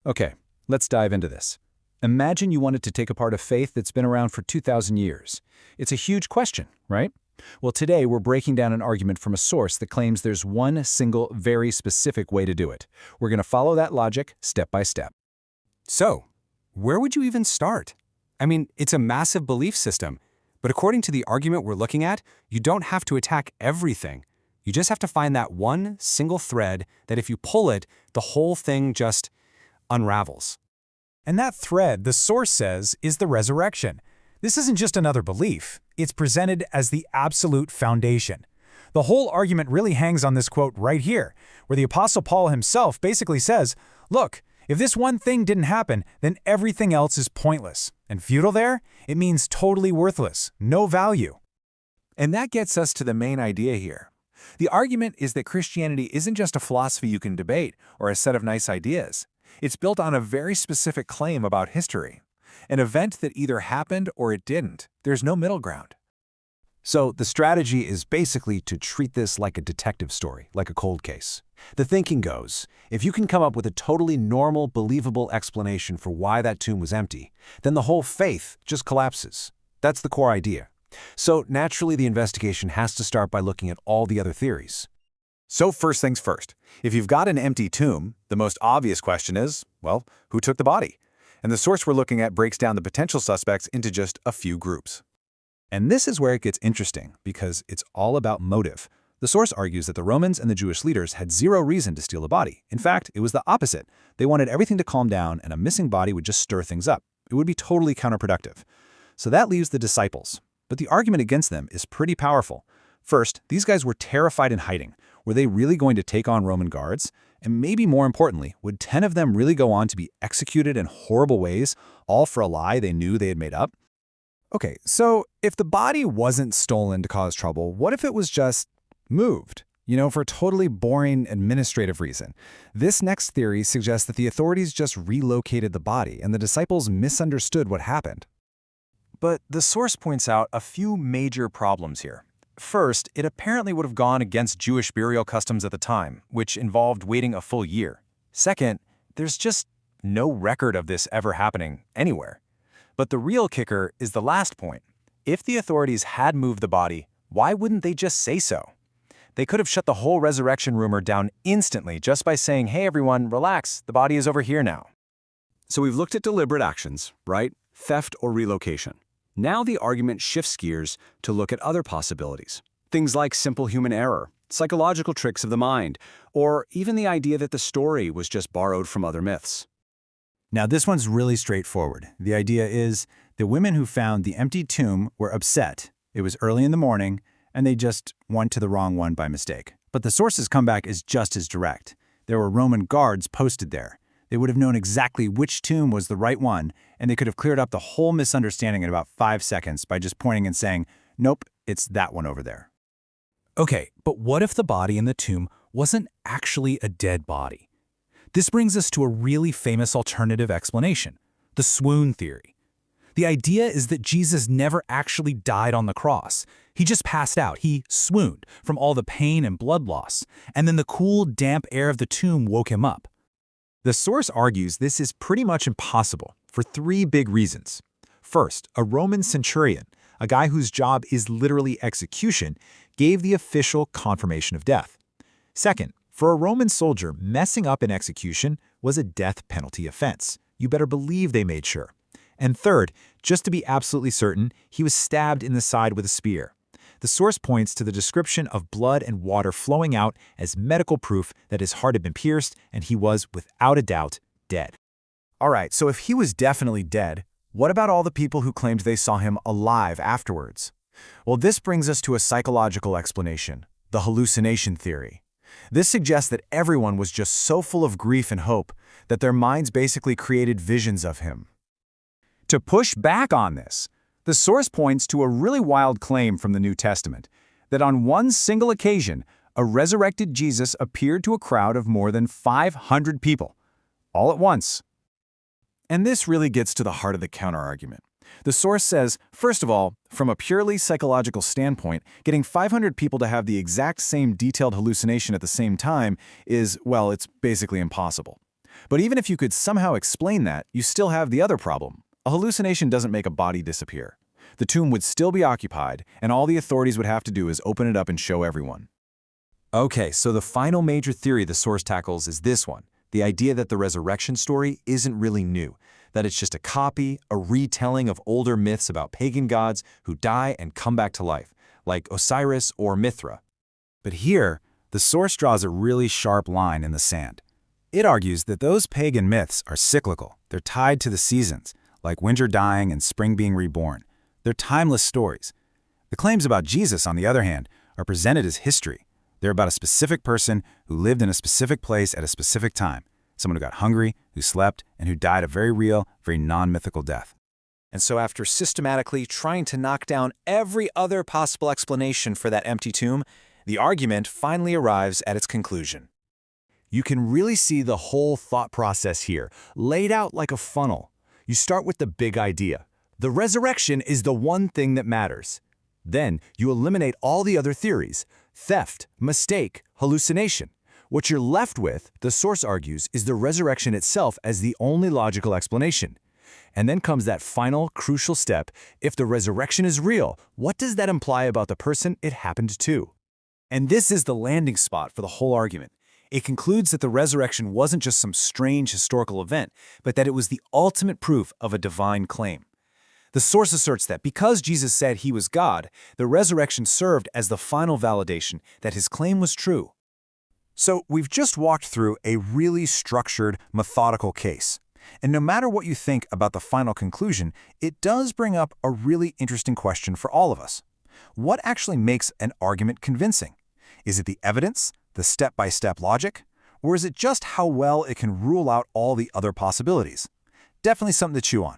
Okay, let's dive into this. Imagine you wanted to take apart a faith that's been around for 2,000 years. It's a huge question, right? Well, today we're breaking down an argument from a source that claims there's one single, very specific way to do it. We're going to follow that logic step by step. So, where would you even start? I mean, it's a massive belief system, but according to the argument we're looking at, you don't have to attack everything. You just have to find that one single thread that if you pull it, the whole thing just unravels. And that thread, the source says, is the resurrection. This isn't just another belief. It's presented as the absolute foundation. The whole argument really hangs on this quote right here, where the Apostle Paul himself basically says, look, if this one thing didn't happen, then everything else is pointless. And futile there? It means totally worthless, no value. And that gets us to the main idea here. The argument is that Christianity isn't just a philosophy you can debate or a set of nice ideas. It's built on a very specific claim about history. An event that either happened or it didn't. There's no middle ground. So the strategy is basically to treat this like a detective story, like a cold case. The thinking goes, if you can come up with a totally normal, believable explanation for why that tomb was empty, then the whole faith just collapses. That's the core idea. So naturally, the investigation has to start by looking at all the other theories. So first things first, if you've got an empty tomb, the most obvious question is, well, who took the body? And the source we're looking at breaks down the potential suspects into just a few groups. And this is where it gets interesting, because it's all about motive. The source argues that the Romans and the Jewish leaders had zero reason to steal the body. In fact, it was the opposite. They wanted everything to calm down, and a missing body would just stir things up. It would be totally counterproductive. So that leaves the disciples. But the argument against them is pretty powerful. First, these guys were terrified and hiding. Were they really going to take on Roman guards? And maybe more importantly, would 10 of them really go on to be executed in horrible ways, all for a lie they knew they had made up? Okay, so if the body wasn't stolen to cause trouble, what if it was just moved? For a totally boring administrative reason. This next theory suggests that the authorities just relocated the body and the disciples misunderstood what happened. But the source points out a few major problems here. First, it apparently would have gone against Jewish burial customs at the time, which involved waiting a full year. Second, there's just no record of this ever happening anywhere. But the real kicker is the last point. If the authorities had moved the body, why wouldn't they just say so? They could have shut the whole resurrection rumor down instantly just by saying, hey everyone, relax, the body is over here now. So we've looked at deliberate actions, right? Theft or relocation. Now the argument shifts gears to look at other possibilities. Things like simple human error, psychological tricks of the mind, or even the idea that the story was just borrowed from other myths. Now this one's really straightforward. The idea is the women who found the empty tomb were upset. It was early in the morning, and they just went to the wrong one by mistake. But the source's comeback is just as direct. There were Roman guards posted there. They would have known exactly which tomb was the right one, and they could have cleared up the whole misunderstanding in about 5 seconds by just pointing and saying, nope, it's that one over there. Okay, but what if the body in the tomb wasn't actually a dead body? This brings us to a really famous alternative explanation, the swoon theory. The idea is that Jesus never actually died on the cross. He just passed out. He swooned from all the pain and blood loss, and then the cool, damp air of the tomb woke him up. The source argues this is pretty much impossible for 3 big reasons. First, a Roman centurion, a guy whose job is literally execution, gave the official confirmation of death. Second, for a Roman soldier, messing up an execution was a death penalty offense. You better believe they made sure. And third, just to be absolutely certain, he was stabbed in the side with a spear. The source points to the description of blood and water flowing out as medical proof that his heart had been pierced and he was, without a doubt, dead. All right, so if he was definitely dead, what about all the people who claimed they saw him alive afterwards? Well, this brings us to a psychological explanation, the hallucination theory. This suggests that everyone was just so full of grief and hope that their minds basically created visions of him. To push back on this, the source points to a really wild claim from the New Testament, that on one single occasion, a resurrected Jesus appeared to a crowd of more than 500 people, all at once. And this really gets to the heart of the counterargument. The source says, first of all, from a purely psychological standpoint, getting 500 people to have the exact same detailed hallucination at the same time is, well, it's basically impossible. But even if you could somehow explain that, you still have the other problem. A hallucination doesn't make a body disappear. The tomb would still be occupied, and all the authorities would have to do is open it up and show everyone. Okay, so the final major theory the source tackles is this one, the idea that the resurrection story isn't really new, that it's just a copy, a retelling of older myths about pagan gods who die and come back to life, like Osiris or Mithra. But here, the source draws a really sharp line in the sand. It argues that those pagan myths are cyclical. They're tied to the seasons, like winter dying and spring being reborn. They're timeless stories. The claims about Jesus, on the other hand, are presented as history. They're about a specific person who lived in a specific place at a specific time, someone who got hungry, who slept, and who died a very real, very non-mythical death. And so after systematically trying to knock down every other possible explanation for that empty tomb, the argument finally arrives at its conclusion. You can really see the whole thought process here, laid out like a funnel. You start with the big idea. The resurrection is the one thing that matters. Then you eliminate all the other theories: theft, mistake, hallucination. What you're left with, the source argues, is the resurrection itself as the only logical explanation. And then comes that final, crucial step. If the resurrection is real, what does that imply about the person it happened to? And this is the landing spot for the whole argument. It concludes that the resurrection wasn't just some strange historical event, but that it was the ultimate proof of a divine claim. The source asserts that because Jesus said he was God, the resurrection served as the final validation that his claim was true. So we've just walked through a really structured, methodical case. And no matter what you think about the final conclusion, it does bring up a really interesting question for all of us. What actually makes an argument convincing? Is it the evidence, the step-by-step logic, or is it just how well it can rule out all the other possibilities? Definitely something to chew on.